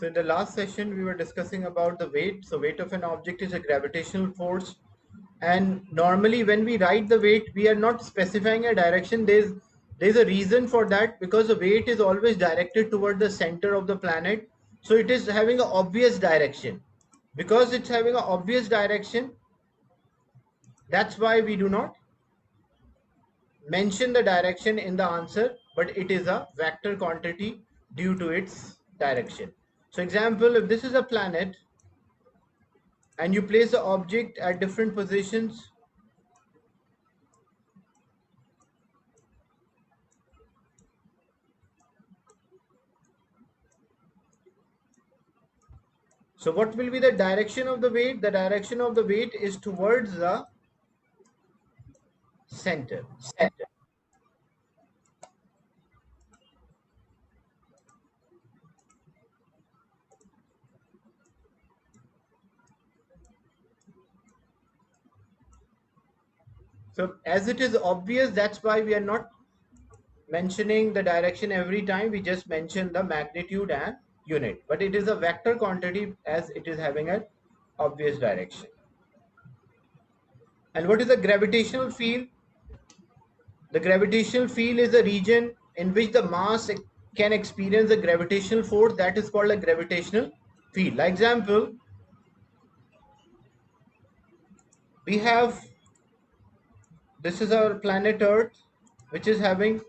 So in the last session, we were discussing about the weight. So weight of an object is a gravitational force. And normally when we write the weight, we are not specifying a direction. There's a reason for that, because the weight is always directed toward the center of the planet. So it is having an obvious direction. Because it's having an obvious direction, that's why we do not mention the direction in the answer, but it is a vector quantity due to its direction. So example, if this is a planet and you place the object at different positions, so what will be the direction of the weight? The direction of the weight is towards the center. So as it is obvious, that's why we are not mentioning the direction every time. We just mention the magnitude and unit, but it is a vector quantity as it is having an obvious direction. And what is the gravitational field? The gravitational field is a region in which the mass can experience a gravitational force, that is called a gravitational field. Like example, we have, this is our planet Earth, which is having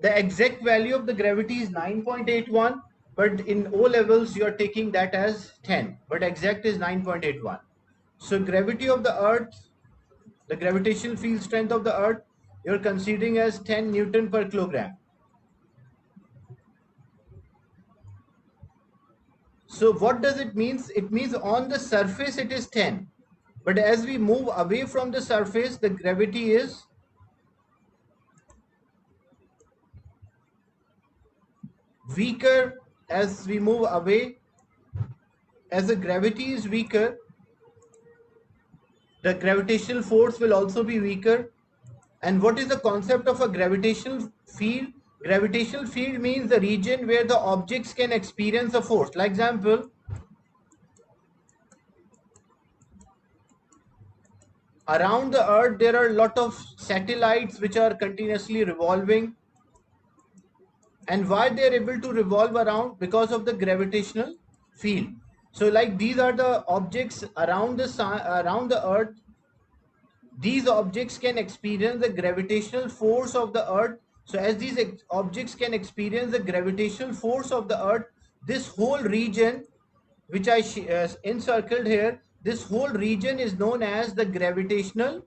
the exact value of the gravity is 9.81, but in O levels you are taking that as 10, but exact is 9.81. So gravity of the Earth, the gravitational field strength of the Earth, you're considering as 10 Newton per kilogram. So what does it mean? It means on the surface it is 10. But as we move away from the surface, the gravity is weaker. As we move away, as the gravity is weaker, the gravitational force will also be weaker. And what is the concept of a gravitational field? Gravitational field means the region where the objects can experience a force. Like example, around the Earth there are a lot of satellites which are continuously revolving. And why they are able to revolve around? Because of the gravitational field. So like these are the objects around the sun, around the Earth. These objects can experience the gravitational force of the Earth. So as these objects can experience the gravitational force of the Earth, this whole region which I encircled here, this whole region is known as the gravitational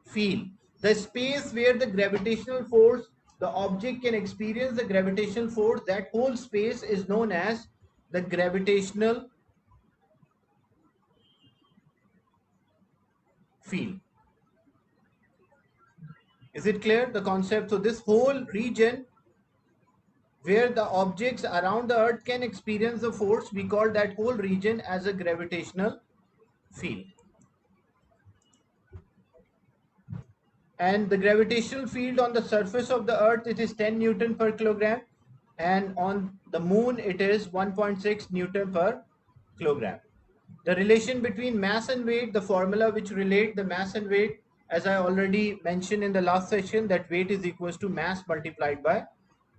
field. The space where the gravitational force, the object can experience the gravitational force, that whole space is known as the gravitational field. Is it clear, the concept? So this whole region where the objects around the Earth can experience the force, we call that whole region as a gravitational field. And the gravitational field on the surface of the Earth, it is 10 Newton per kilogram, and on the moon it is 1.6 Newton per kilogram. The relation between mass and weight, the formula which relate the mass and weight, as I already mentioned in the last session, that weight is equals to mass multiplied by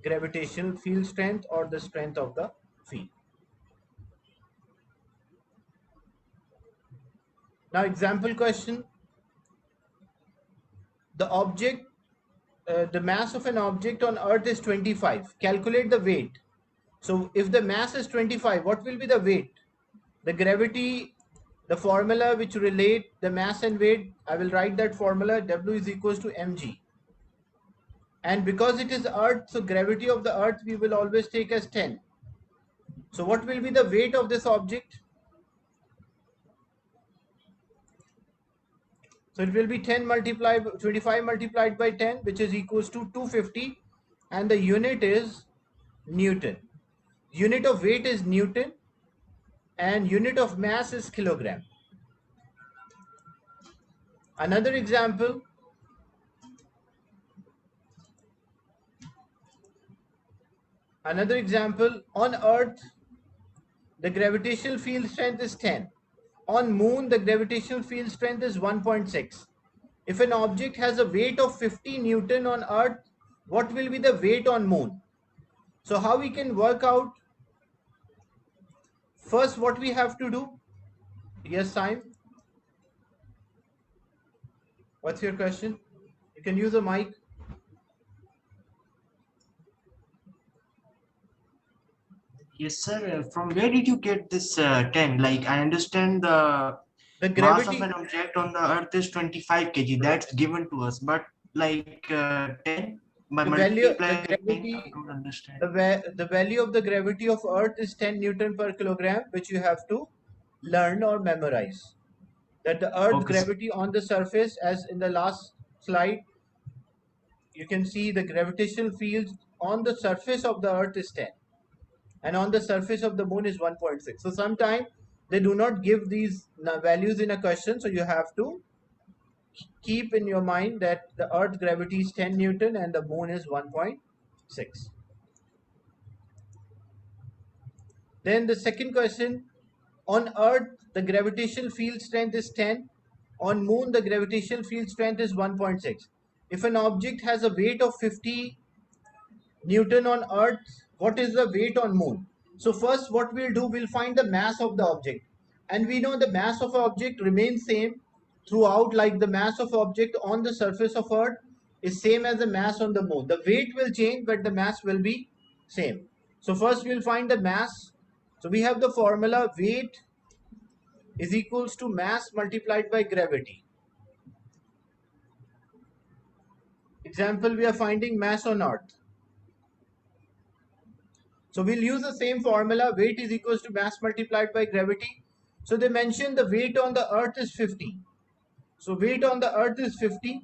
gravitational field strength, or the strength of the field. Now example question, the mass of an object on Earth is 25. Calculate the weight. So if the mass is 25, what will be the weight? The gravity, the formula which relate the mass and weight, I will write that formula, W is equals to mg. And because it is Earth, so gravity of the Earth we will always take as 10. So what will be the weight of this object? So it will be 10 multiplied 25 multiplied by 10, which is equals to 250, and the unit is Newton. Unit of weight is Newton and unit of mass is kilogram. Another example, on Earth the gravitational field strength is 10. On moon, the gravitational field strength is 1.6. If an object has a weight of 50 Newton on Earth, what will be the weight on moon? So how we can work out? First, what we have to do? Yes, Simon, what's your question? You can use a mic. Yes, sir. From where did you get this 10? Like, I understand the The mass of gravity, an object on the Earth is 25 kg. That's given to us. But like 10 by the value, the multiplying, I don't gravity, understand. the value of the gravity of Earth is 10 Newton per kilogram, which you have to learn or memorize. That the Earth Okay, sir. gravity on the surface, as in the last slide, you can see the gravitational field on the surface of the Earth is 10, and on the surface of the moon is 1.6. So sometimes they do not give these values in a question, so you have to keep in your mind that the Earth gravity is 10 Newton and the moon is 1.6. Then the second question, on Earth the gravitational field strength is 10, on moon the gravitational field strength is 1.6. If an object has a weight of 50 Newton on Earth, what is the weight on moon? So first what we'll do, we'll find the mass of the object. And we know the mass of an object remains same throughout, like the mass of object on the surface of Earth is same as the mass on the moon. The weight will change, but the mass will be same. So first we'll find the mass. So we have the formula weight is equals to mass multiplied by gravity. Example, we are finding mass on Earth. So we'll use the same formula, weight is equals to mass multiplied by gravity. So they mentioned the weight on the earth is 50. So weight on the earth is 50.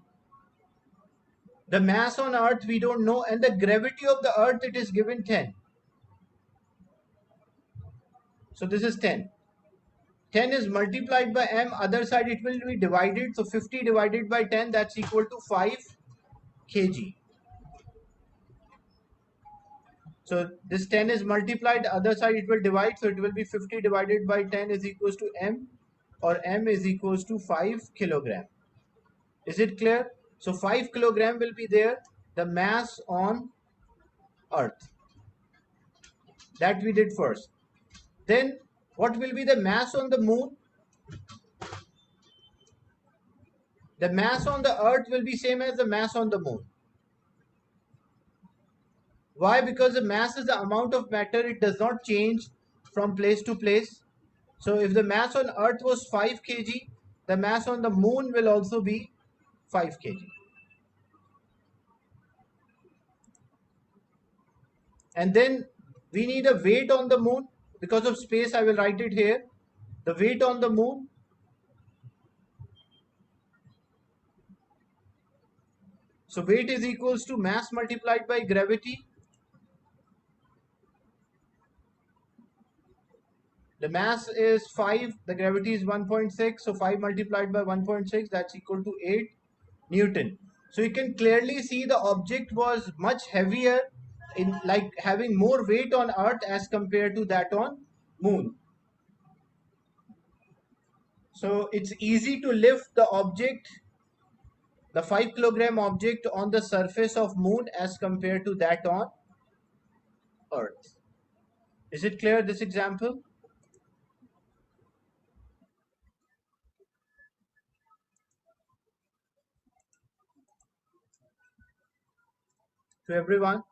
The mass on earth we don't know, and the gravity of the earth it is given 10. So this is 10. 10 is multiplied by m, other side it will be divided. So 50 divided by 10, that's equal to 5 kg. So this 10 is multiplied, other side it will divide, so it will be 50 divided by 10 is equals to m, or m is equals to 5 kilogram. Is it clear? So 5 kilogram will be there, the mass on earth. That we did first. Then what will be the mass on the moon? The mass on the earth will be same as the mass on the moon. Why? Because the mass is the amount of matter, it does not change from place to place. So if the mass on earth was 5 kg, the mass on the moon will also be 5 kg. And then we need a weight on the moon. Because of space, I will write it here. The weight on the moon, so weight is equals to mass multiplied by gravity. The mass is 5, the gravity is 1.6, so 5 multiplied by 1.6, that's equal to 8 Newton. So you can clearly see the object was much heavier, in like having more weight on earth as compared to that on moon. So it's easy to lift the object, the 5 kilogram object on the surface of moon as compared to that on earth. Is it clear, this example, to everyone?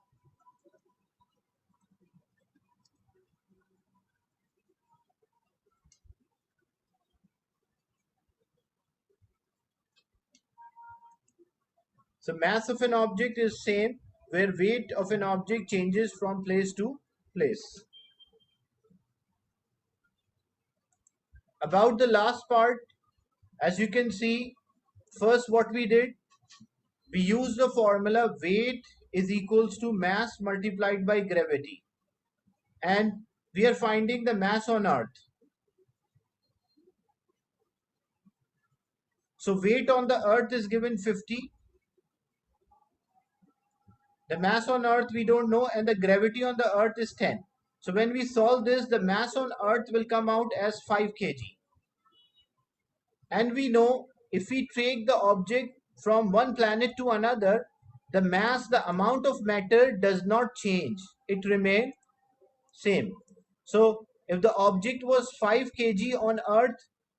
So mass of an object is same, where weight of an object changes from place to place. About the last part, as you can see, first what we did, we used the formula weight is equals to mass multiplied by gravity, and we are finding the mass on earth. So weight on the earth is given 50, the mass on earth we don't know, and the gravity on the earth is 10. So when we solve this, the mass on Earth will come out as 5 kg. And we know if we take the object from one planet to another, the mass, the amount of matter does not change. It remains same. So if the object was 5 kg on Earth,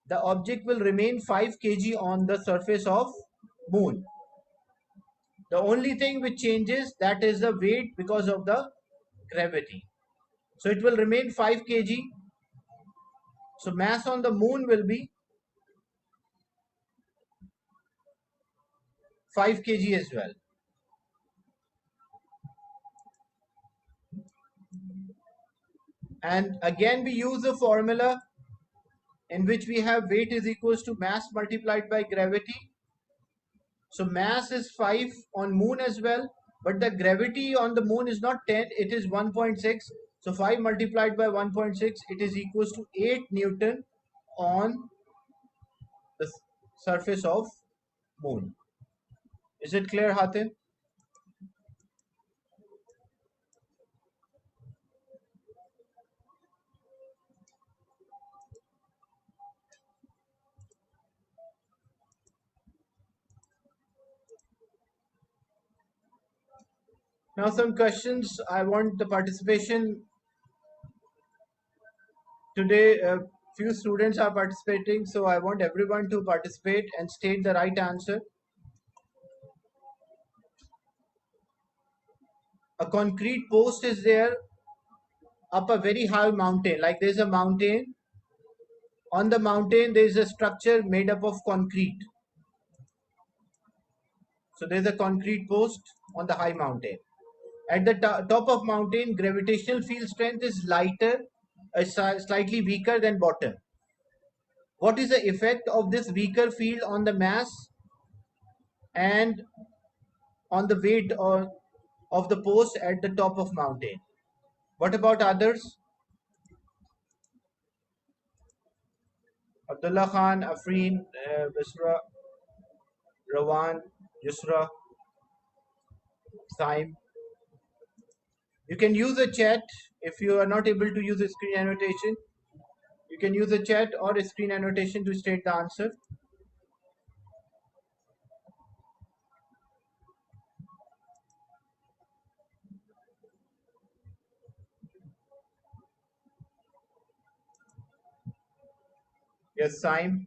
the object will remain 5 kg on the surface of Moon. The only thing which changes, that is the weight because of the gravity. So it will remain 5 kg. So mass on the Moon will be 5 kg as well. And again we use a formula in which we have weight is equals to mass multiplied by gravity. So mass is 5 on Moon as well, but the gravity on the Moon is not 10, it is 1.6. So 5 multiplied by 1.6, it is equals to 8 Newton on the surface of Moon. Is it clear, Hatim? Now some questions. I want the participation today. Few students are participating, so I want everyone to participate and state the right answer. A concrete post is there up a very high mountain. Like there's a mountain. On the mountain, there is a structure made up of concrete. So there's a concrete post on the high mountain. At the top of mountain, gravitational field strength is lighter, slightly weaker than bottom. What is the effect of this weaker field on the mass and on the weight of the post at the top of mountain? What about others? Abdullah Khan, Afreen, Bisra, Rawan, Yusra, Saim. You can use a chat if you are not able to use a screen annotation. You can use a chat or a screen annotation to state the answer. Yes, Saim.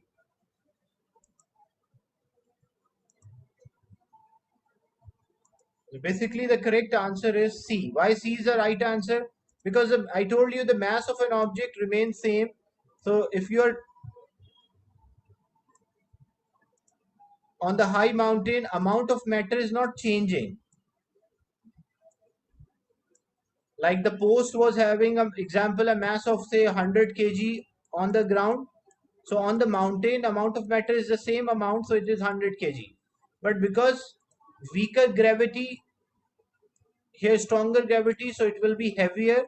So basically, the correct answer is C. Why C is the right answer? Because I told you the mass of an object remains same. So if you are on the high mountain, amount of matter is not changing. Like the post was having an example, a mass of say 100 kg on the ground. So on the mountain, amount of matter is the same amount, so it is 100 kg. But because weaker gravity, here stronger gravity, so it will be heavier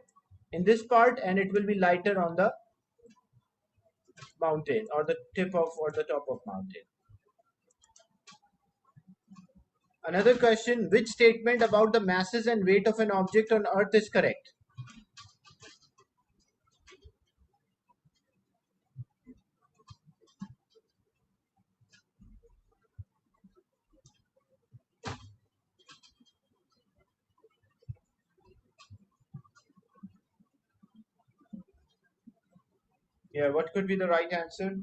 in this part and it will be lighter on the mountain or the tip of or the top of mountain. Another question, which statement about the masses and weight of an object on Earth is correct? Yeah, what could be the right answer?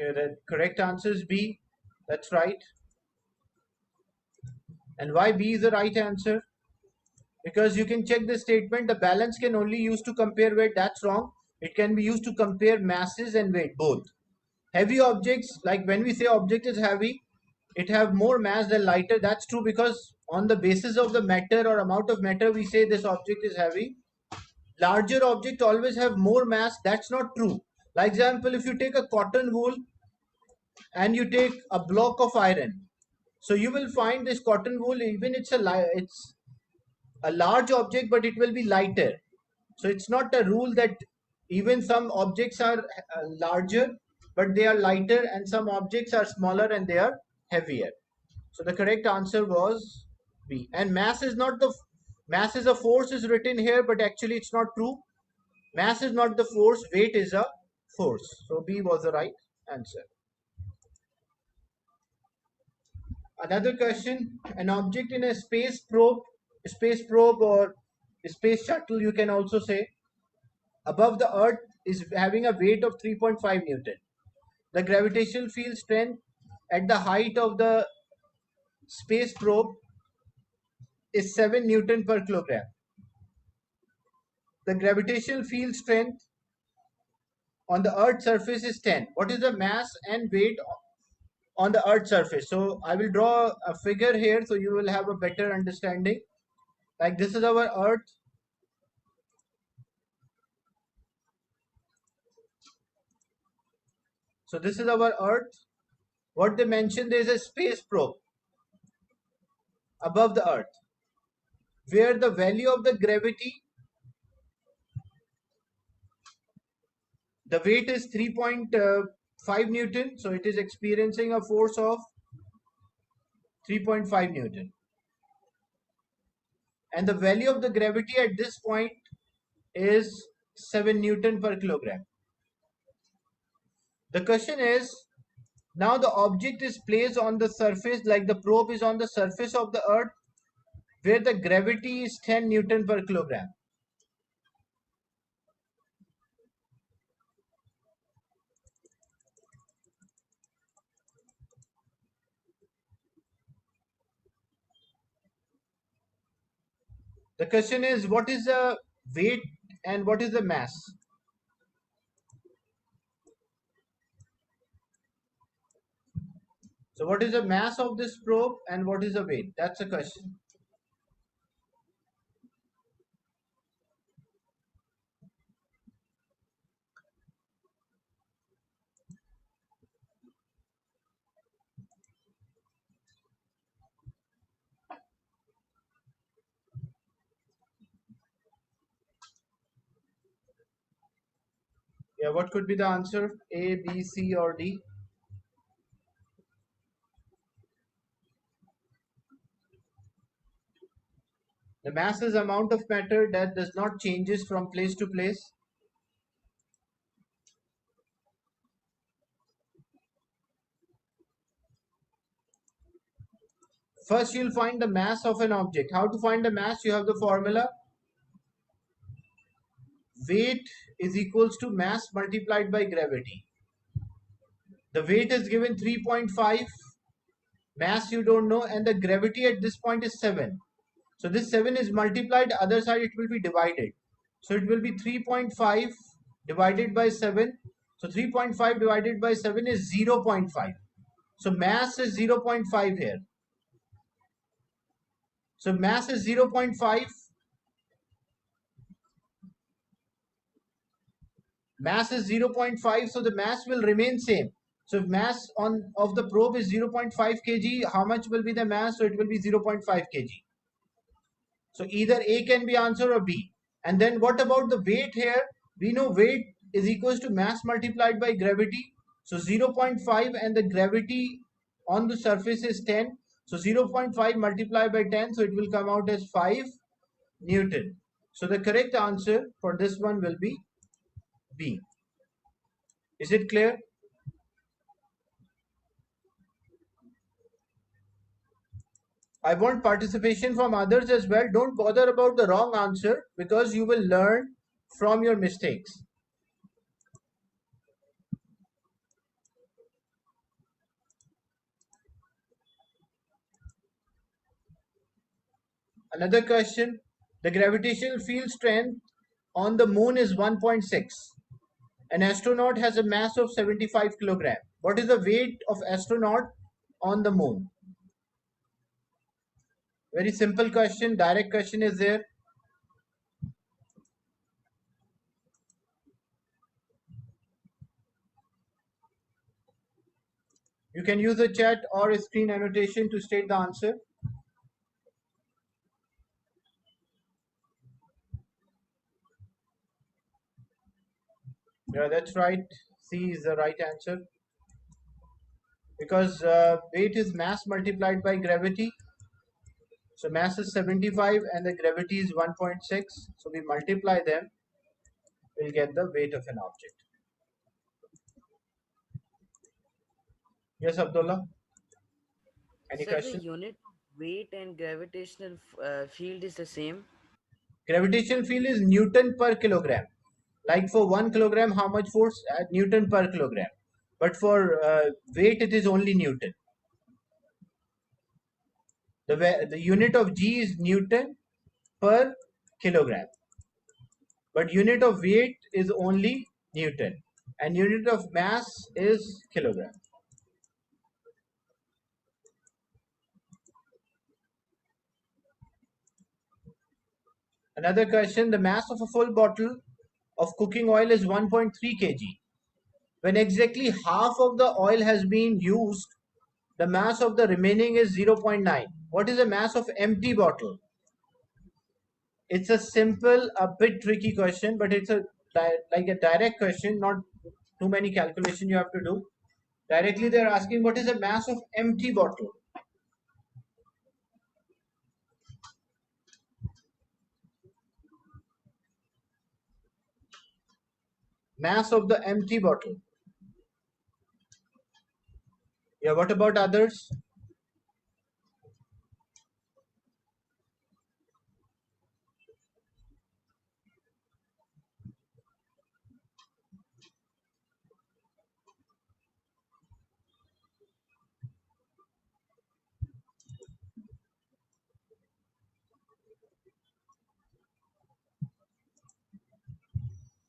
Yeah, the correct answer is B. That's right. And why B is the right answer? Because you can check the statement, the balance can only use to compare weight. That's wrong. It can be used to compare masses and weight, both. Heavy objects, like when we say object is heavy, it have more mass than lighter. That's true because on the basis of the matter or amount of matter, we say this object is heavy. Larger object always have more mass. That's not true. Like example, if you take a cotton wool and you take a block of iron, so you will find this cotton wool, even it's a large object, but it will be lighter. So it's not a rule that even some objects are larger, but they are lighter, and some objects are smaller and they are heavier. So the correct answer was B. And mass is not the mass is a force is written here, but actually it's not true. Mass is not the force, weight is a force. So B was the right answer. Another question, an object in a space probe or space shuttle, you can also say, above the earth is having a weight of 3.5 Newton. The gravitational field strength at the height of the space probe is 7 Newton per kilogram. The gravitational field strength on the earth's surface is 10. What is the mass and weight on the earth's surface? So I will draw a figure here so you will have a better understanding. Like this is our earth. So this is our earth. What they mentioned, there is a space probe above the earth where the value of the gravity, the weight is 3.5 Newton. So it is experiencing a force of 3.5 Newton. And the value of the gravity at this point is 7 Newton per kilogram. The question is, now the object is placed on the surface, like the probe is on the surface of the earth where the gravity is 10 Newton per kilogram. The question is, what is the weight and what is the mass? So what is the mass of this probe and what is the weight? That's the question. Yeah, what could be the answer? A, B, C, or D? The mass is amount of matter that does not changes from place to place. First, you'll find the mass of an object. How to find the mass? You have the formula. Weight is equals to mass multiplied by gravity. The weight is given 3.5, mass you don't know, and the gravity at this point is 7. So this 7 is multiplied, other side it will be divided. So it will be 3.5 divided by 7. So 3.5 divided by 7 is 0.5. So mass is 0.5 here. So mass is 0.5. Mass is 0.5, so the mass will remain same. So if mass on of the probe is 0.5 kg, how much will be the mass? So it will be 0.5 kg. So either A can be answer or B. And then what about the weight here? We know weight is equals to mass multiplied by gravity. So 0.5 and the gravity on the surface is 10. So 0.5 multiplied by 10, so it will come out as 5 Newton. So the correct answer for this one will be B. Is it clear? I want participation from others as well. Don't bother about the wrong answer because you will learn from your mistakes. Another question. The gravitational field strength on the moon is 1.6. An astronaut has a mass of 75 kilogram. What is the weight of astronaut on the moon? Very simple question. Direct question is there. You can use a chat or a screen annotation to state the answer. Yeah, that's right. C is the right answer because weight is mass multiplied by gravity. So mass is 75 and the gravity is 1.6. So we multiply them, we'll get the weight of an object. Yes, Abdullah, any Sir, the question? unit of weight and gravitational field is the same. Gravitational field is Newton per kilogram. Like for 1 kilogram, how much force? Newton per kilogram. But for weight, it is only Newton. The unit of G is Newton per kilogram. But unit of weight is only Newton. And unit of mass is kilogram. Another question, the mass of a full bottle of cooking oil is 1.3 kg. When exactly half of the oil has been used, the mass of the remaining is 0.9. What is the mass of empty bottle? It's a simple, a bit tricky question, but it's a like a direct question, not too many calculation you have to do. Directly they're asking what is the mass of empty bottle? Mass of the empty bottle. Yeah, what about others?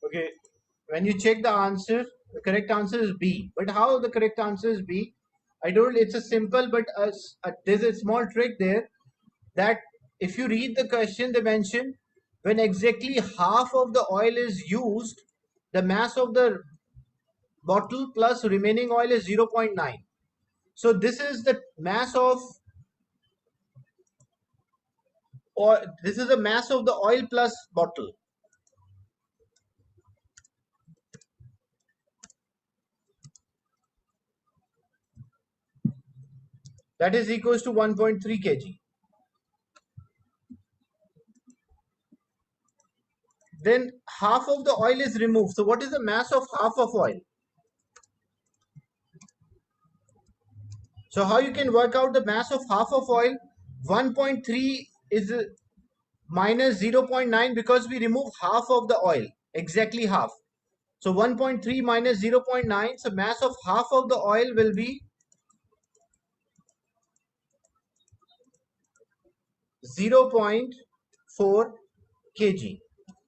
Okay, when you check the answer, the correct answer is B. But how the correct answer is B? I told it's a simple, but there's a small trick there that if you read the question, they mention when exactly half of the oil is used, the mass of the bottle plus remaining oil is 0.9. So this is the mass of, or this is the mass of the oil plus bottle. That is equals to 1.3 kg. Then half of the oil is removed. So what is the mass of half of oil? So how you can work out the mass of half of oil? 1.3 is minus 0.9 because we remove half of the oil, exactly half. So 1.3 minus 0.9, so mass of half of the oil will be 0.4 kg.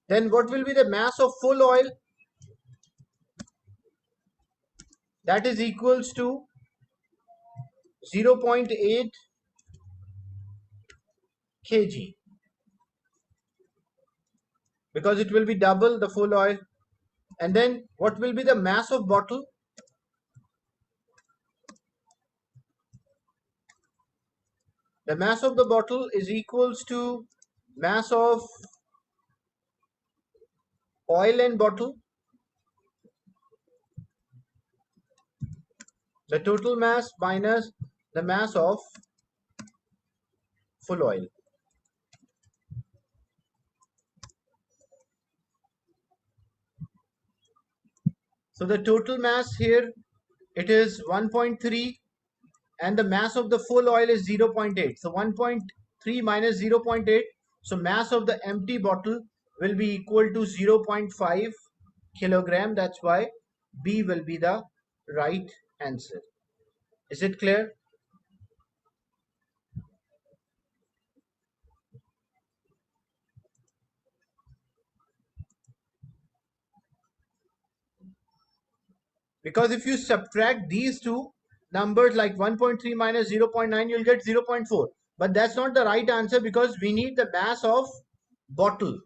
Then what will be the mass of full oil? That is equals to 0.8 kg because it will be double the full oil. And then what will be the mass of bottle? The mass of the bottle is equals to mass of oil and bottle, the total mass minus the mass of full oil. So the total mass here, it is 1.3 and the mass of the full oil is 0.8. So 1.3 minus 0.8. So mass of the empty bottle will be equal to 0.5 kilogram. That's why B will be the right answer. Is it clear? Because if you subtract these two numbers like 1.3 minus 0.9, you'll get 0.4. But that's not the right answer because we need the mass of bottle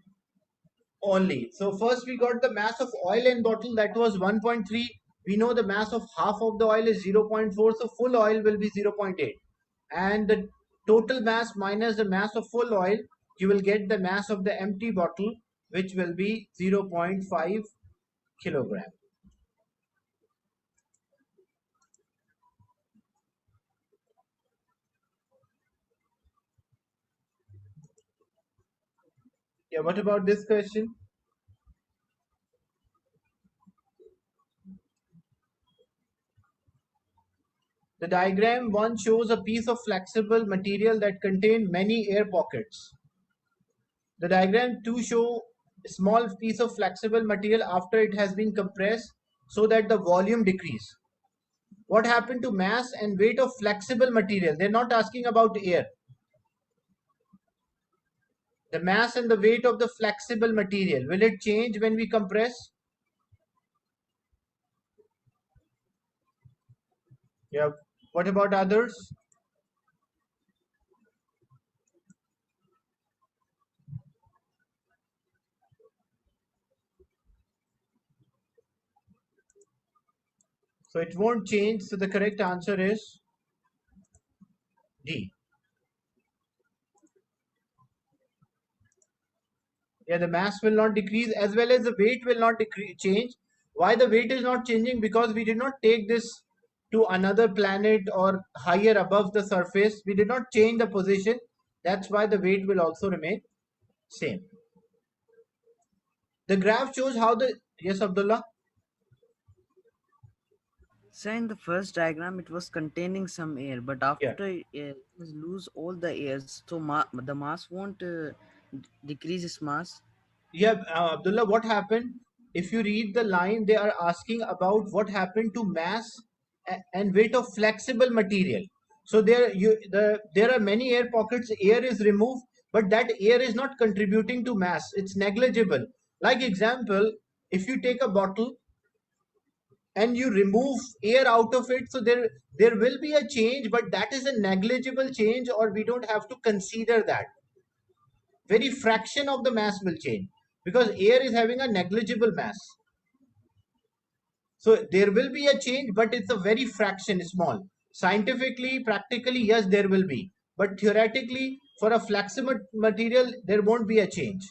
only. So first we got the mass of oil and bottle, that was 1.3. We know the mass of half of the oil is 0.4, so full oil will be 0.8. And the total mass minus the mass of full oil, you will get the mass of the empty bottle, which will be 0.5 kilogram. Yeah, what about this question? The diagram 1 shows a piece of flexible material that contained many air pockets. The diagram 2 show a small piece of flexible material after it has been compressed so that the volume decrease. What happened to mass and weight of flexible material? They're not asking about air. The mass and the weight of the flexible material, will it change when we compress? Yeah. What about others? So it won't change. So the correct answer is D. Yeah, the mass will not decrease as well as the weight will not change. Why the weight is not changing? Because we did not take this to another planet or higher above the surface. We did not change the position. That's why the weight will also remain same. The graph shows how the, yes, Abdullah. So in the first diagram, it was containing some air, but Yeah. after it lose all the airs, so the mass won't decrease its mass. Yeah, Abdullah, what happened? If you read the line, they are asking about what happened to mass and weight of flexible material. So there are many air pockets. Air is removed, but that air is not contributing to mass. It's negligible. Like example, if you take a bottle and you remove air out of it, so there will be a change, but that is a negligible change, or we don't have to consider that. Very fraction of the mass will change because air is having a negligible mass. So there will be a change, but it's a very fraction, small. Scientifically, practically, yes, there will be, but theoretically, for a flexible material, there won't be a change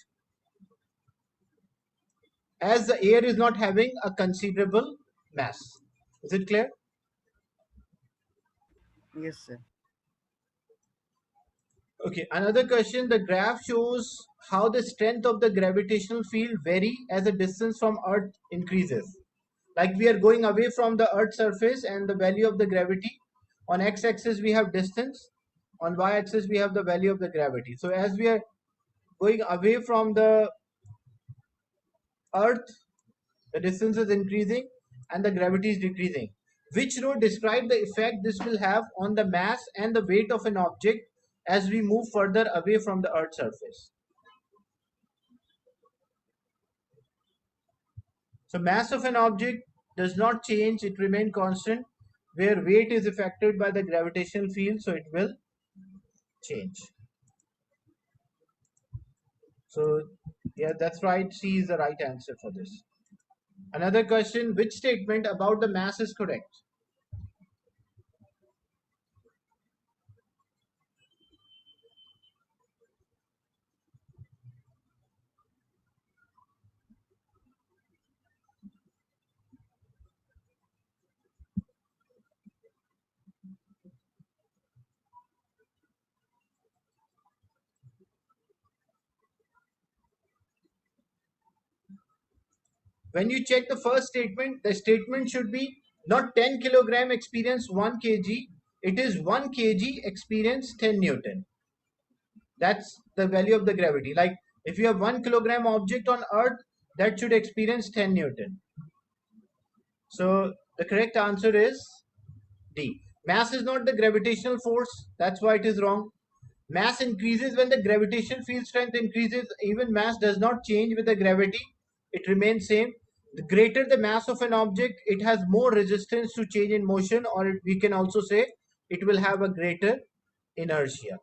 as the air is not having a considerable mass. Is it clear? Yes, sir. Okay, another question. The graph shows how the strength of the gravitational field vary as the distance from Earth increases. Like we are going away from the Earth's surface and the value of the gravity. On x-axis we have distance. On y-axis we have the value of the gravity. So as we are going away from the Earth, the distance is increasing and the gravity is decreasing. Which row describe the effect this will have on the mass and the weight of an object as we move further away from the Earth's surface? So mass of an object does not change, it remains constant, where weight is affected by the gravitational field, so it will change. So yeah, that's right. C is the right answer for this. Another question, which statement about the mass is correct? When you check the first statement, the statement should be not 10 kilogram experience 1 kg, it is 1 kg experience 10 Newton. That's the value of the gravity. Like if you have 1 kilogram object on Earth, that should experience 10 Newton. So the correct answer is D. Mass is not the gravitational force. That's why it is wrong. Mass increases when the gravitational field strength increases. Even mass does not change with the gravity. It remains same. The greater the mass of an object, it has more resistance to change in motion, or we can also say it will have a greater inertia.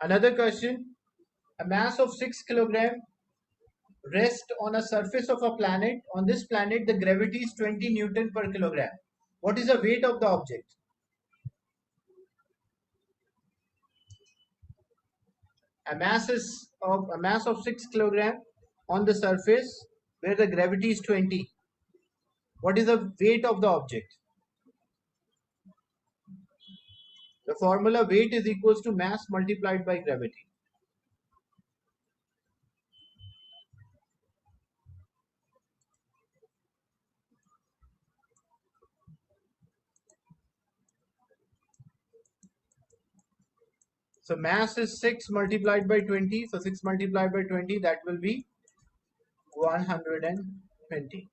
Another question. A mass of 6 kilogram rest on a surface of a planet. On this planet, the gravity is 20 Newton per kilogram. What is the weight of the object? A mass of 6 kilogram on the surface. where the gravity is 20. What is the weight of the object? The formula weight is equals to mass multiplied by gravity. So mass is 6 multiplied by 20. So 6 multiplied by 20, that will be 120.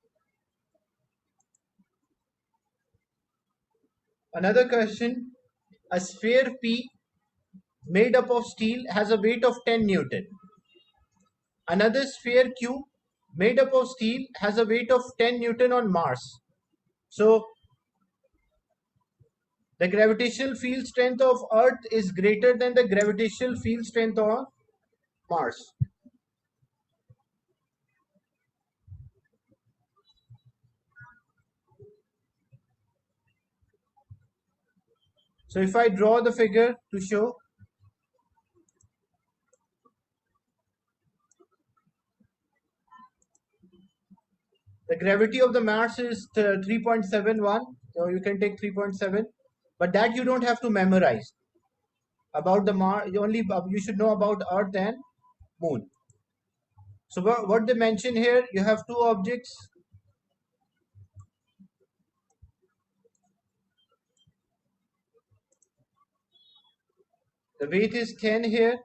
Another question. A sphere P made up of steel has a weight of 10 Newton. Another sphere Q made up of steel has a weight of 10 Newton on Mars. So the gravitational field strength of Earth is greater than the gravitational field strength on Mars. So if I draw the figure to show, the gravity of the Mars is 3.71. So you can take 3.7, but that you don't have to memorize. About the Mars, you should know about Earth and Moon. So what they mention here, you have two objects. The weight is 10 here.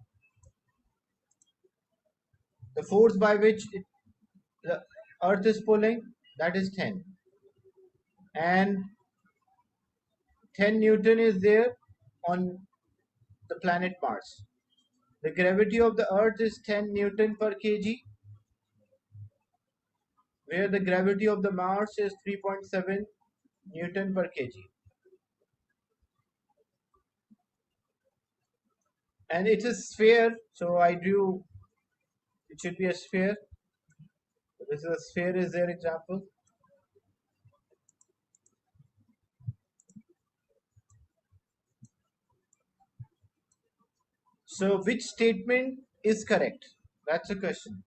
The force by which the Earth is pulling, that is 10. And 10 Newton is there on the planet Mars. The gravity of the Earth is 10 Newton per kg, where the gravity of the Mars is 3.7 Newton per kg. And it is sphere, so I drew, it should be a sphere. This is a sphere is their example. So which statement is correct? That's a question.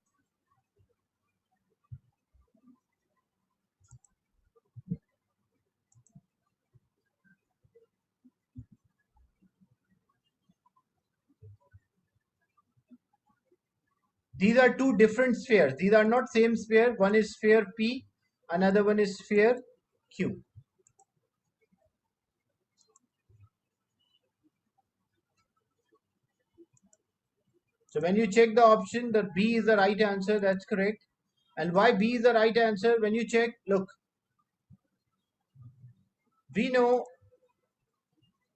These are two different spheres. These are not same sphere. One is sphere P, another one is sphere Q. So when you check the option, the B is the right answer. That's correct. And why B is the right answer? When you check, look, we know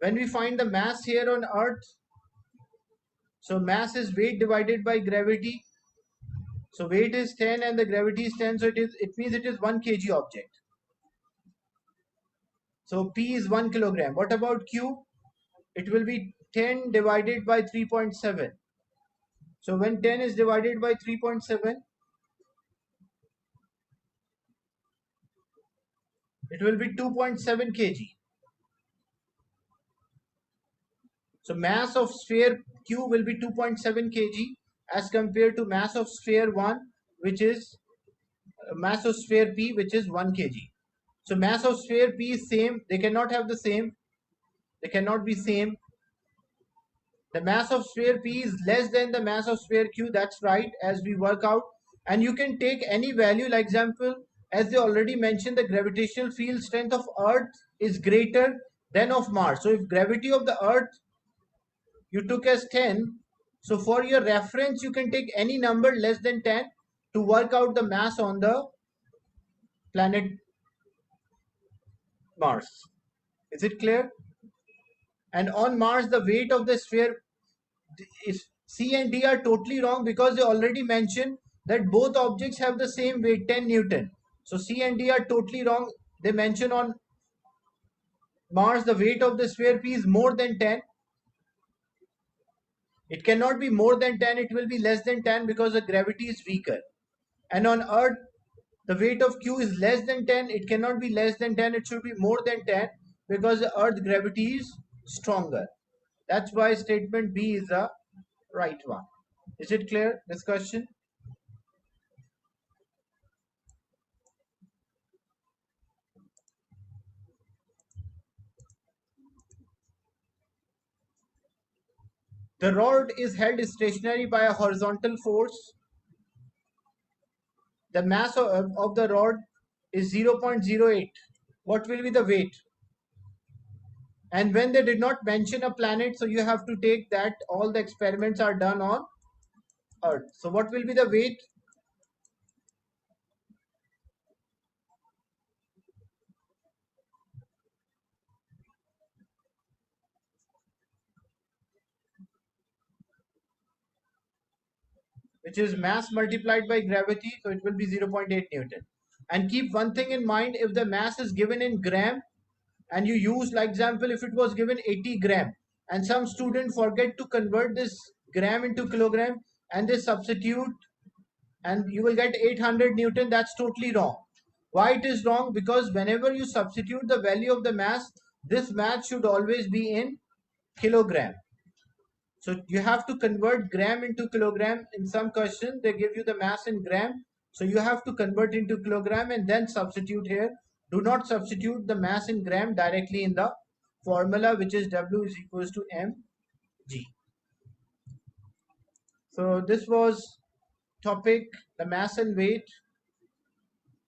when we find the mass here on Earth, so mass is weight divided by gravity. So weight is 10 and the gravity is 10. So it means it is 1 kg object. So P is 1 kilogram. What about Q? It will be 10 divided by 3.7. So when 10 is divided by 3.7, it will be 2.7 kg. So mass of sphere Q will be 2.7 kg as compared to mass of sphere 1, which is mass of sphere P, which is 1 kg. So mass of sphere P is same. They cannot have the same. They cannot be same. The mass of sphere P is less than the mass of sphere Q. That's right, as we work out. And you can take any value, like example, as they already mentioned, the gravitational field strength of Earth is greater than of Mars. So if gravity of the Earth you took as 10, so for your reference, you can take any number less than 10 to work out the mass on the planet Mars. Is it clear? And on Mars, the weight of the sphere is C and D are totally wrong because they already mentioned that both objects have the same weight, 10 Newton. So C and D are totally wrong. They mention on Mars the weight of the sphere P is more than 10. It cannot be more than 10. It will be less than 10 because the gravity is weaker. And on Earth, the weight of Q is less than 10. It cannot be less than 10. It should be more than 10 because the Earth gravity is stronger. That's why statement B is the right one. Is it clear, this question? The rod is held stationary by a horizontal force. The mass of the rod is 0.08. What will be the weight? And when they did not mention a planet, so you have to take that all the experiments are done on Earth. So what will be the weight? Which is mass multiplied by gravity, so it will be 0.8 Newton. And keep one thing in mind, if the mass is given in gram and you use, like example, if it was given 80 gram and some student forget to convert this gram into kilogram and they substitute and you will get 800 Newton, that's totally wrong. Why it is wrong? Because whenever you substitute the value of the mass, this mass should always be in kilogram. So you have to convert gram into kilogram. In some question, they give you the mass in gram. So you have to convert into kilogram and then substitute here. Do not substitute the mass in gram directly in the formula, which is W is equals to mg. So this was topic, the mass and weight.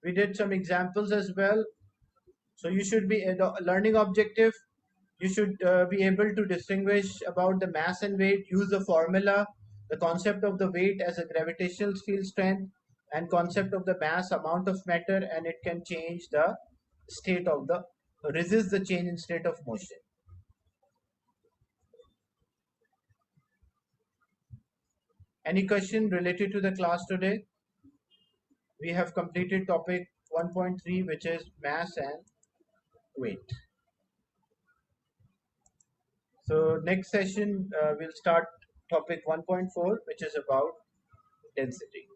We did some examples as well. So you should be the learning objective. You should be able to distinguish about the mass and weight, use the formula, the concept of the weight as a gravitational field strength, and concept of the mass, amount of matter, and it can change the state of the, resist the change in state of motion. Any question related to the class today? We have completed topic 1.3, which is mass and weight. So next session we'll start topic 1.4, which is about density.